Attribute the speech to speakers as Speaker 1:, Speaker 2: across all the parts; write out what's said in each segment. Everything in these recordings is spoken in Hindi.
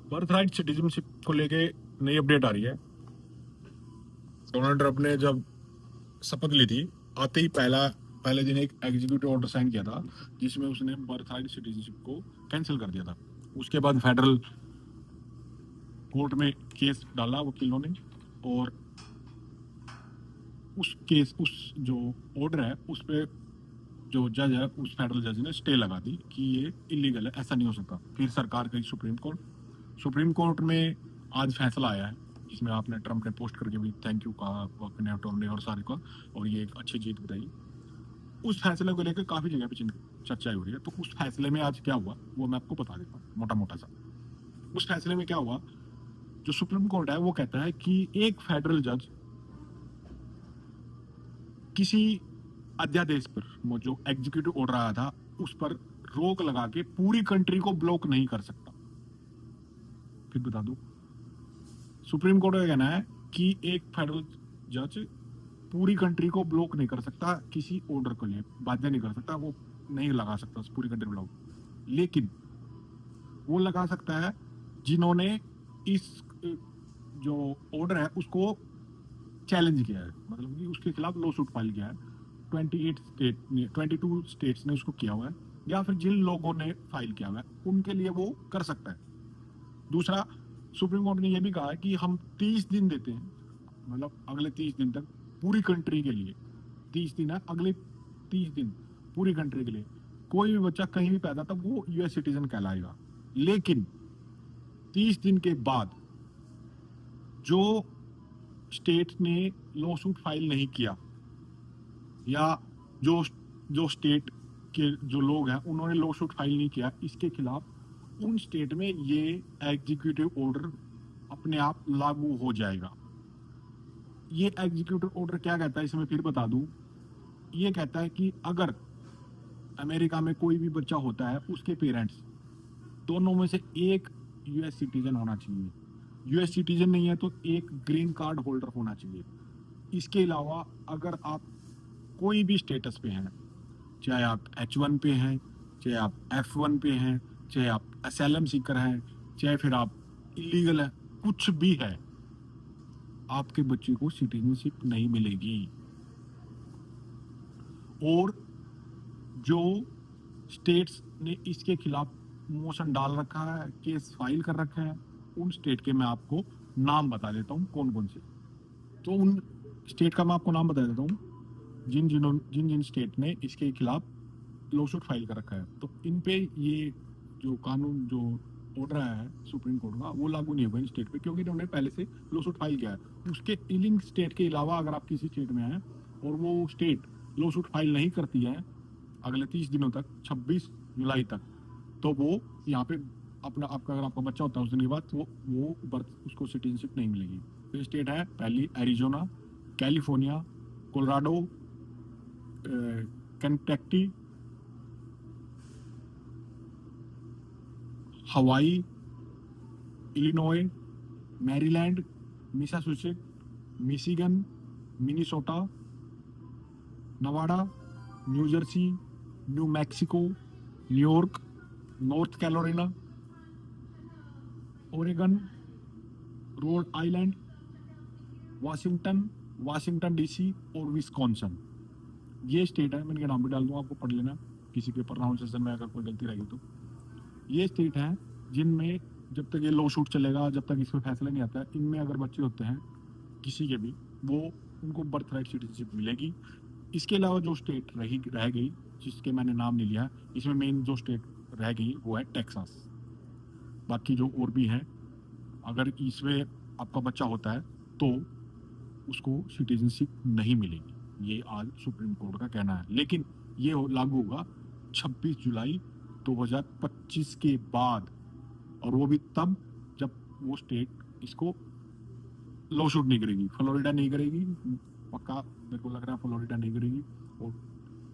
Speaker 1: बर्थराइट सिटीजनशिप को लेके नई अपडेट आ रही है। डोनाल्ड ट्रंप ने जब शपथ ली थी, आते ही पहले दिन एक एग्जीक्यूटिव ऑर्डर साइन किया था जिसमें उसने बर्थराइट सिटीजनशिप को कैंसिल कर दिया था। उसके बाद फेडरल कोर्ट में केस डाला वकीलों ने, और उस जो ऑर्डर है उस पे जो जज है, उस फेडरल जज ने स्टे लगा दी कि ये इलीगल है, ऐसा नहीं हो सकता। फिर सरकार गई सुप्रीम कोर्ट में आज फैसला आया है, जिसमें आपने ट्रंप ने पोस्ट करके भी थैंक यू कहा अपने ट्रंप ने और सारे को, और ये एक अच्छी जीत बताई। उस फैसले को लेकर काफी जगह पे चर्चा हो रही है। तो उस फैसले में आज क्या हुआ वो मैं आपको बता देता हूँ मोटा मोटा सा। उस फैसले में क्या हुआ, जो सुप्रीम कोर्ट है वो कहता है कि एक फेडरल जज किसी अध्यादेश पर, वो जो एग्जीक्यूटिव ऑर्डर आया था उस पर रोक लगा के पूरी कंट्री को ब्लॉक नहीं कर सकता। फिर बता दूं, सुप्रीम कोर्ट का कहना है कि एक फेडरल जज पूरी कंट्री को ब्लॉक नहीं कर सकता, किसी ऑर्डर को लिए बाध्य नहीं कर सकता, वो नहीं लगा सकता पूरी कंट्री ब्लॉक। लेकिन वो लगा सकता है जिन्होंने इस जो ऑर्डर है उसको चैलेंज किया है, मतलब कि उसके खिलाफ लॉ सूट फाइल किया है। 22 स्टेट्स ने उसको किया हुआ है, या फिर जिन लोगों ने फाइल किया हुआ है उनके लिए वो कर सकता है। दूसरा, सुप्रीम कोर्ट ने यह भी कहा है कि हम 30 दिन देते हैं, मतलब अगले 30 दिन तक पूरी कंट्री के लिए। 30 दिन है, अगले 30 दिन पूरी कंट्री के लिए कोई भी बच्चा कहीं भी पैदा तब वो यूएस सिटीजन कहलाएगा। लेकिन 30 दिन के बाद जो स्टेट ने लॉ सूट फाइल नहीं किया, या जो स्टेट के जो लोग हैं उन्होंने लॉ सूट फाइल नहीं किया इसके खिलाफ, उन स्टेट में ये एग्जीक्यूटिव ऑर्डर अपने आप लागू हो जाएगा। ये एग्जीक्यूटिव ऑर्डर क्या कहता है इसमें फिर बता दूं, ये कहता है कि अगर अमेरिका में कोई भी बच्चा होता है उसके पेरेंट्स दोनों में से एक यूएस सिटीजन होना चाहिए, यूएस सिटीजन नहीं है तो एक ग्रीन कार्ड होल्डर होना चाहिए। इसके अलावा अगर आप कोई भी स्टेटस पे हैं, चाहे आप H1 पे हैं, चाहे आप F1 पे हैं, चाहे आप असैलम सीकर हैं, चाहे फिर आप इलीगल है, कुछ भी है, आपके बच्चे को सिटीजनशिप नहीं मिलेगी। और जो स्टेट्स ने इसके खिलाफ मोशन डाल रखा है, केस फाइल कर रखा है, उन स्टेट के मैं आपको नाम बता देता हूँ कौन कौन से। तो उन स्टेट का मैं आपको नाम बता देता हूँ जिन जिन स्टेट ने इसके खिलाफ लॉ सूट फाइल कर रखा है। तो इन पे ये जो कानून जो ऑर्डर आया है सुप्रीम कोर्ट का वो लागू नहीं होगा इन स्टेट पे, क्योंकि इन्होंने पहले से लॉ सूट फाइल किया है। उसके इलिंग स्टेट के अलावा अगर आप किसी स्टेट में हैं और वो स्टेट लॉ सूट फाइल नहीं करती है अगले 30 दिनों तक, 26 जुलाई तक, तो वो यहाँ पे अपना आपका अगर आपका बच्चा होता है उस दिन के बाद वो बर्थ उसको सिटीजनशिप नहीं मिलेगी। तो स्टेट है पहली एरिजोना, कैलिफोर्निया, कोलोराडो, केंटकी, हवाई, Illinois, Maryland, Massachusetts, Michigan, Minnesota, Nevada, new Jersey, new Mexico, New York, north Carolina, Oregon, Rhode Island, Washington DC और विस्कॉन्सन। ये स्टेट है, मैं इनके नाम भी डाल दूंगा, आपको पढ़ लेना किसी के प्रोनाउंसिएशन में अगर कोई गलती रहेगी तो। ये स्टेट हैं जिनमें जब तक ये लॉ सूट चलेगा, जब तक इस पर फैसला नहीं आता है, इनमें अगर बच्चे होते हैं किसी के भी, वो उनको बर्थ राइट सिटीजनशिप मिलेगी। इसके अलावा जो स्टेट रह गई जिसके मैंने नाम नहीं लिया, इसमें मेन जो स्टेट रह गई वो है टेक्सास। बाकी जो और भी हैं, अगर इसमें आपका बच्चा होता है तो उसको सिटीजनशिप नहीं मिलेगी, ये आज सुप्रीम कोर्ट का कहना है। लेकिन ये लागू होगा 26 जुलाई 2025 के बाद, और वो भी तब जब वो स्टेट इसको लॉ सूट नहीं करेगी। फ्लोरिडा नहीं करेगी, पक्का मेरे को लग रहा है फ्लोरिडा नहीं करेगी, और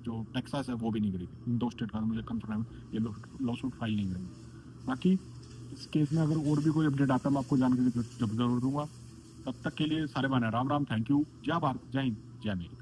Speaker 1: जो टेक्सास है वो भी नहीं करेगी। इन दो स्टेट का मुझे कंफर्म है, ये लॉ सूट फाइल नहीं करेंगे। बाकी इस केस में अगर और भी कोई अपडेट आता है मैं आपको जानकारी जरूर दूंगा। तब तक के लिए सारे बने राम राम, थैंक यू, जय भारत, जय हिंद, जय अमेरिका।